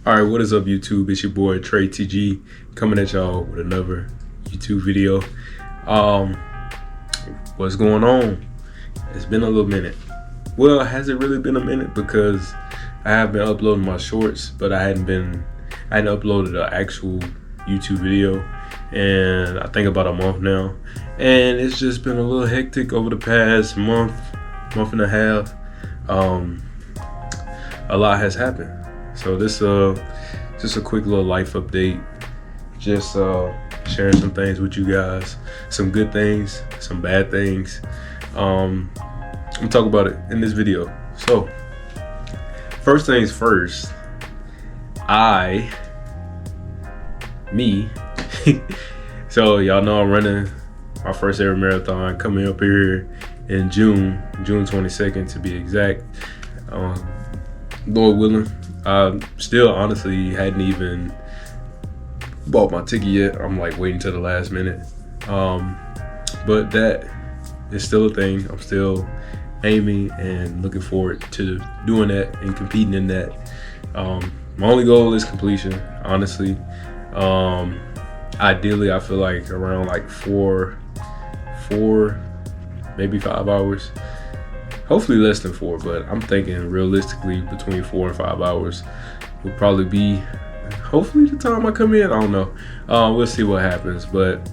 All right, what is up, YouTube? It's your boy Trey TG coming at y'all with another YouTube video. Um, what's going on? It's been a little minute. Well, has it really been a minute? Because I have been uploading my shorts, but I hadn't uploaded an actual YouTube video, and I think about a month now. And it's just been a little hectic over the past month and a half. A lot has happened. So this just a quick little life update. Just sharing some things with you guys. Some good things, some bad things. I'm gonna talk about it in this video. So first things first, so y'all know I'm running my first ever marathon coming up here in June 22nd to be exact. Lord willing. I still honestly hadn't even bought my ticket yet. I'm like waiting till the last minute. But that is still a thing. I'm still aiming and looking forward to doing that and competing in that. My only goal is completion, honestly. Ideally, I feel like around like four, maybe 5 hours. Hopefully less than 4, but I'm thinking realistically between 4 and 5 hours will probably be hopefully the time I come in. I don't know. We'll see what happens, but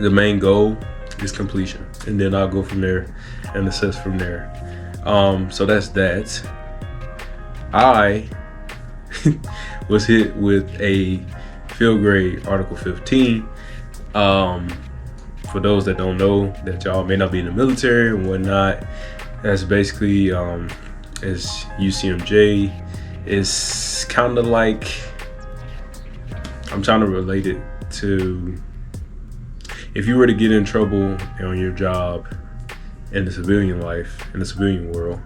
the main goal is completion, and then I'll go from there and assess from there. So that's that. I was hit with a field grade Article 15. For those that don't know, that y'all may not be in the military and whatnot, that's basically is UCMJ. It's kind of like, I'm trying to relate it to if you were to get in trouble on your job in the civilian life, in the civilian world.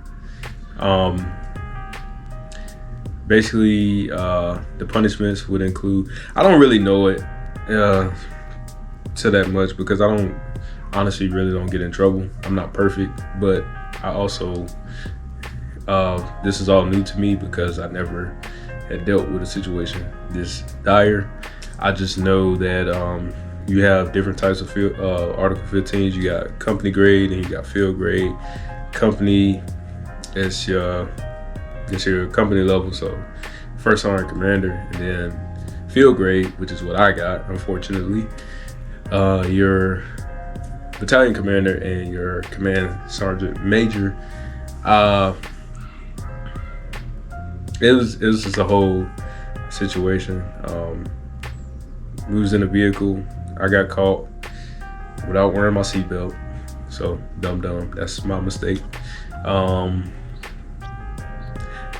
Basically, the punishments would include, I don't really know it to that much because I don't honestly really don't get in trouble. I'm not perfect, but I also this is all new to me because I never had dealt with a situation this dire. I just know that you have different types of Article 15s. You got company grade and you got field grade. Company is your company level, so first sergeant commander, and then field grade, which is what I got, unfortunately, your battalion commander and your command sergeant major. It was just a whole situation. We was in a vehicle. I got caught without wearing my seatbelt. So dumb. That's my mistake.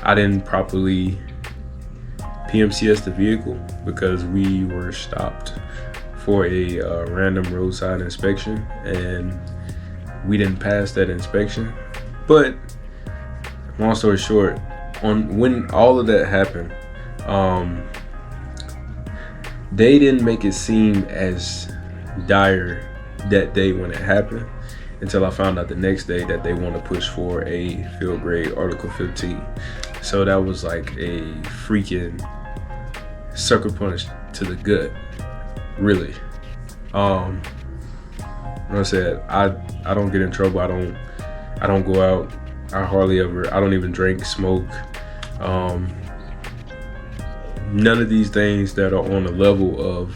I didn't properly PMCS the vehicle because we were stopped for a random roadside inspection, and we didn't pass that inspection. But long story short, when all of that happened, they didn't make it seem as dire that day when it happened until I found out the next day that they want to push for a field grade Article 15. So that was like a freaking sucker punch to the gut, really. Like I said, I don't get in trouble. I don't go out. I don't even drink, smoke. None of these things that are on the level of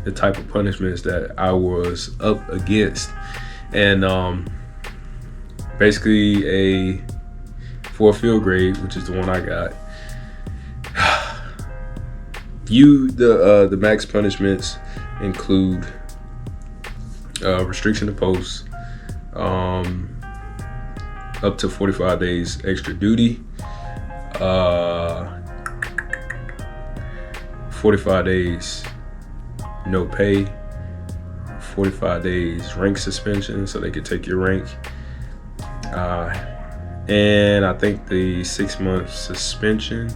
the type of punishments that I was up against. And basically for a field grade, which is the one I got, the max punishments include restriction of post, up to 45 days extra duty, 45 days no pay, 45 days rank suspension, so they could take your rank, and I think the 6-month suspension,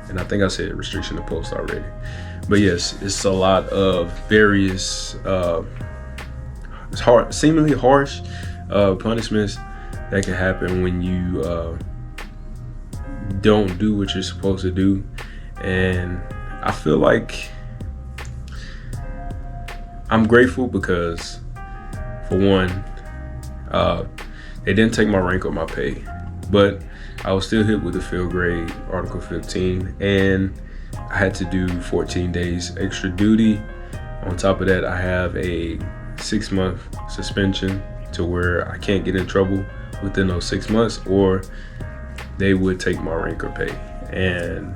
and I think I said restriction of post already. But yes, it's a lot of various seemingly harsh punishments that can happen when you don't do what you're supposed to do. And I feel like I'm grateful because, for one, they didn't take my rank or my pay, but I was still hit with the field grade Article 15, and I had to do 14 days extra duty. On top of that, I have a 6-month suspension to where I can't get in trouble within those 6 months, or they would take my rank or pay. And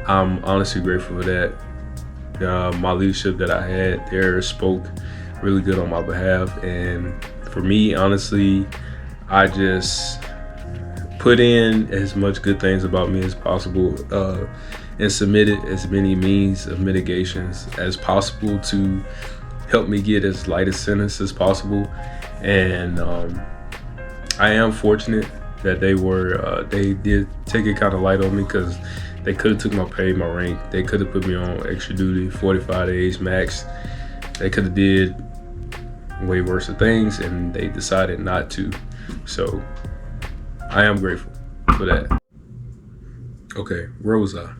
I'm honestly grateful for that. My leadership that I had there spoke really good on my behalf, and for me, honestly, I just put in as much good things about me as possible, and submitted as many means of mitigations as possible to help me get as light a sentence as possible. And I am fortunate that they did take it kind of light on me, because they could have took my pay, my rank. They could have put me on extra duty, 45 days max. They could have did way worse things, and they decided not to. So I am grateful for that. Okay, where was I?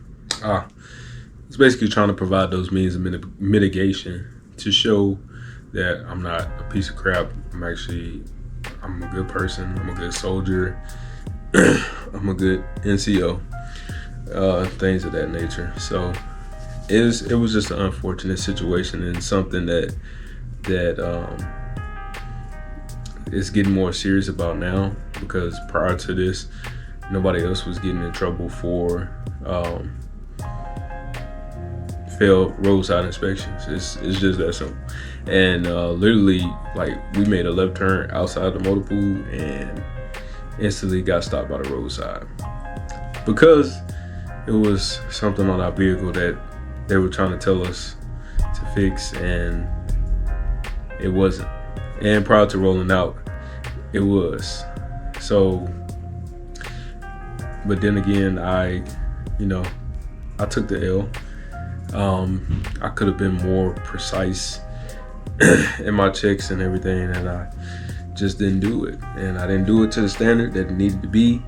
It's basically trying to provide those means of mitigation to show that I'm not a piece of crap. I'm a good person. I'm a good soldier. I'm a good NCO. Things of that nature. So it was just an unfortunate situation, and something that is getting more serious about now, because prior to this, nobody else was getting in trouble for failed roadside inspections. It's just that simple. And literally, like, we made a left turn outside the motor pool and instantly got stopped by the roadside because it was something on our vehicle that they were trying to tell us to fix, and it wasn't. And prior to rolling out, it was. So, but then again, I took the L. I could have been more precise in my checks and everything, and I just didn't do it. And I didn't do it to the standard that it needed to be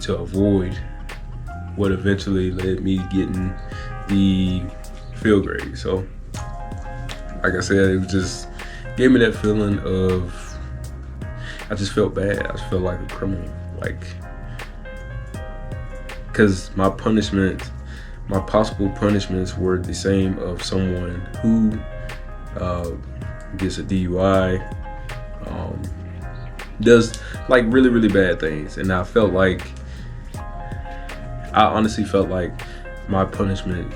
to avoid what eventually led me getting the field grade. So, like I said, it just gave me that feeling of, I just felt bad. I just felt like a criminal, because my possible punishments were the same of someone who gets a DUI, does like really, really bad things. And I honestly felt like my punishment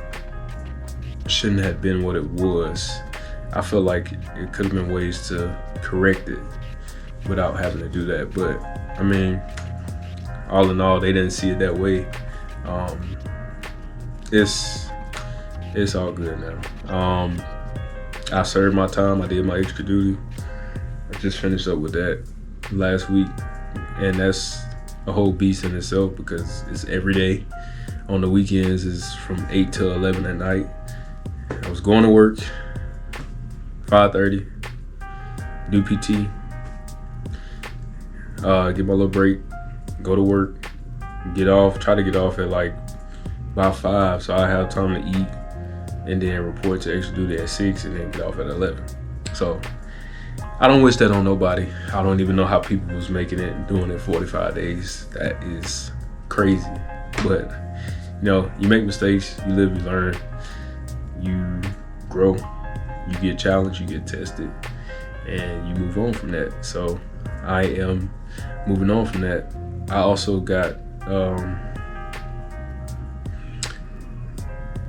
shouldn't have been what it was. I feel like it could have been ways to correct it without having to do that. But I mean, all in all, they didn't see it that way. It's all good now. I served my time. I did my extra duty. I just finished up with that last week, and that's a whole beast in itself because it's every day. On the weekends is from 8 to 11 at night. I was going to work 5:30, do PT, get my little break, go to work, try to get off at like about 5, so I have time to eat, and then report to extra duty at 6, and then get off at 11. So I don't wish that on nobody. I don't even know how people was making it and doing it 45 days. That is crazy. But you make mistakes, you live, you learn, you grow, you get challenged, you get tested, and you move on from that. So I am moving on from that. I also got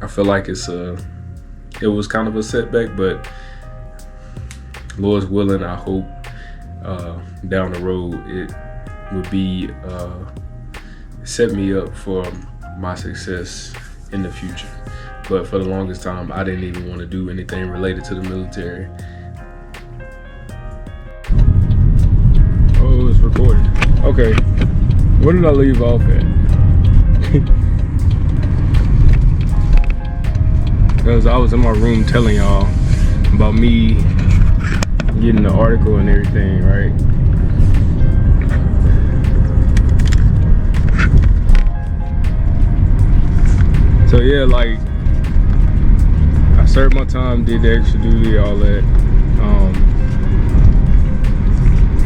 I feel like it was kind of a setback, but Lord's willing, I hope down the road it would be set me up for my success in the future. But for the longest time, I didn't even want to do anything related to the military. Oh, it's recorded. Okay, where did I leave off at? Because I was in my room telling y'all about me getting the article and everything, right? So yeah, like I served my time, did the extra duty, all that.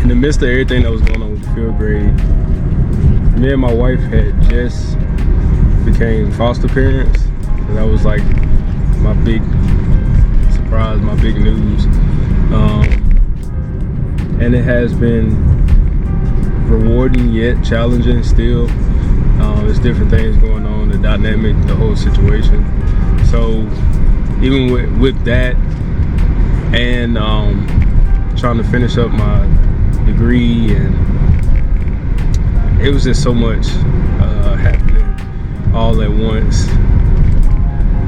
In the midst of everything that was going on with the field grade, me and my wife had just became foster parents. So that was like my big surprise, my big news. And it has been rewarding yet challenging still. There's different things going on, the dynamic, the whole situation. So even with that and trying to finish up my degree, and it was just so much happening all at once.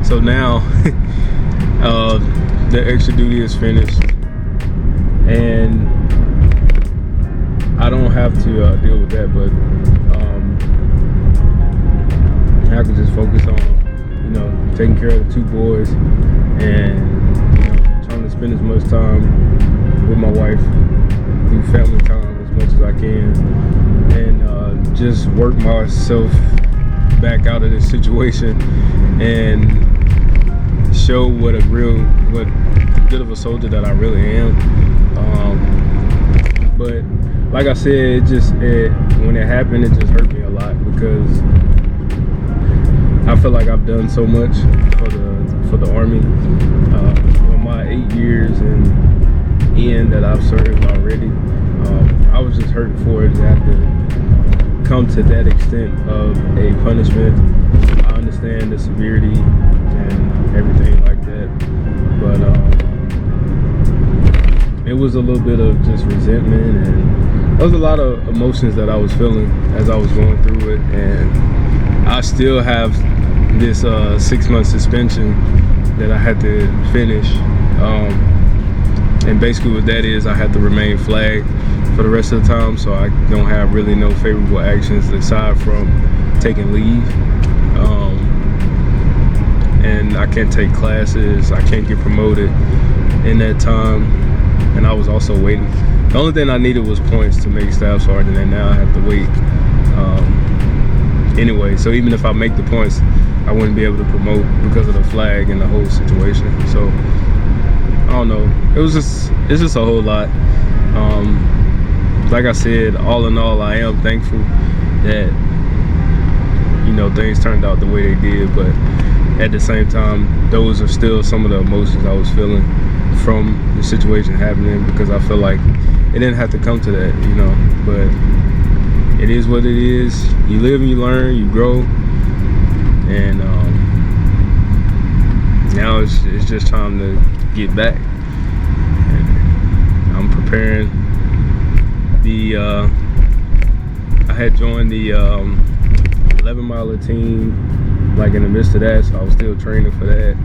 So now the extra duty is finished, and I don't have to deal with that, but I can just focus on, you know, taking care of the 2 boys, and you know, trying to spend as much time with my wife, do family time as much as I can, and just work myself back out of this situation and show what good of a soldier that I really am. But like I said, when it happened, it just hurt me a lot, because I feel like I've done so much for the Army. You know, my 8 years in that I've served already. I was just hurting for it to have to come to that extent of a punishment. I understand the severity and everything like that, but it was a little bit of just resentment, and there was a lot of emotions that I was feeling as I was going through it. And I still have this 6-month suspension that I had to finish, and basically what that is, I had to remain flagged for the rest of the time, so I don't have really no favorable actions aside from taking leave. And I can't take classes, I can't get promoted in that time, and I was also waiting. The only thing I needed was points to make staff sergeant, and now I have to wait anyway. So even if I make the points, I wouldn't be able to promote because of the flag and the whole situation. So I don't know, it's just a whole lot. Like I said, all in all, I am thankful that, you know, things turned out the way they did, but at the same time, those are still some of the emotions I was feeling from the situation happening, because I feel like it didn't have to come to that, you know, but it is what it is. You live and you learn, you grow, and now it's just time to get back. And I'm preparing. I had joined the 11-miler team, like in the midst of that, so I was still training for that,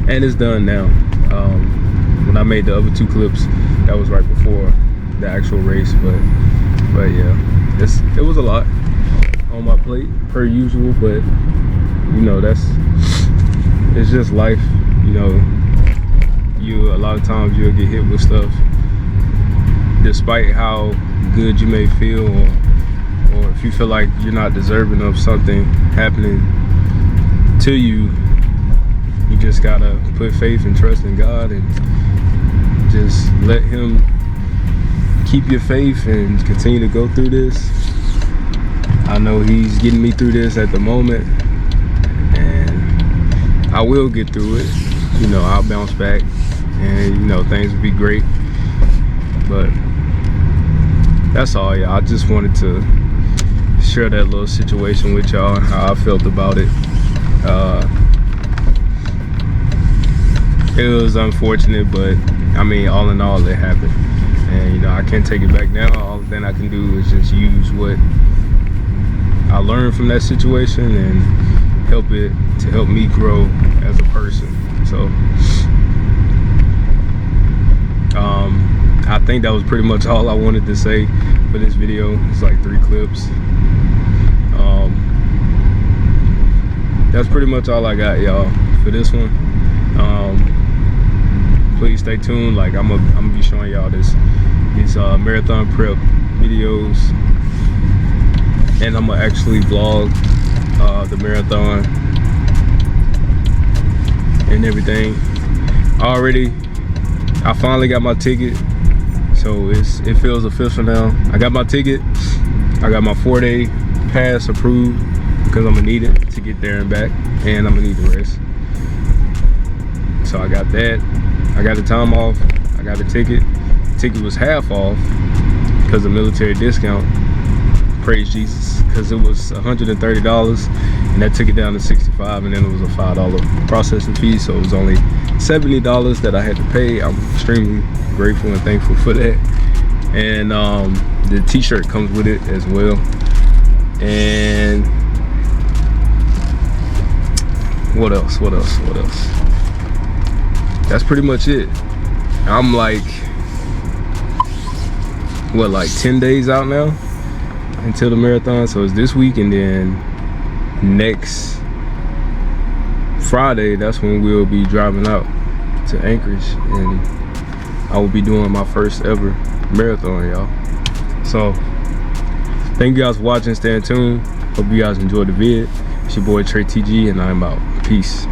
and it's done now. When I made the other 2 clips, that was right before the actual race, but yeah, it was a lot on my plate per usual, but you know, it's just life. You know, a lot of times you'll get hit with stuff, despite how good you may feel, or if you feel like you're not deserving of something happening to you. You just gotta put faith and trust in God, and just let Him keep your faith and continue to go through this. I know He's getting me through this at the moment, and I will get through it. You know, I'll bounce back, and you know, things will be great. But that's all, y'all. I just wanted to share that little situation with y'all and how I felt about it. It was unfortunate, but I mean, all in all, it happened, and you know, I can't take it back now. All thing I can do is just use what I learned from that situation and help me grow as a person. So I think that was pretty much all I wanted to say for this video. It's like 3 clips. That's pretty much all I got, y'all, for this one. Please stay tuned. Like, I'm gonna be showing y'all these marathon prep videos, and I'm gonna actually vlog the marathon and everything. I finally got my ticket, so it feels official now. I got my ticket. I got my 4-day pass approved because I'm gonna need it to get there and back, and I'm gonna need the rest. So I got that. I got the time off. I got a ticket. The ticket was half off because of military discount. Praise Jesus, because it was $130 and that took it down to $65, and then it was a $5 processing fee, so it was only $70 that I had to pay. I'm extremely grateful and thankful for that. And the t-shirt comes with it as well. And what else? That's pretty much it. I'm like 10 days out now until the marathon. So it's this week, and then next Friday, that's when we'll be driving out to Anchorage, and I will be doing my first ever marathon, y'all. So thank you guys for watching. Stay tuned. Hope you guys enjoyed the vid. It's your boy Trey TG, and I'm out. Peace.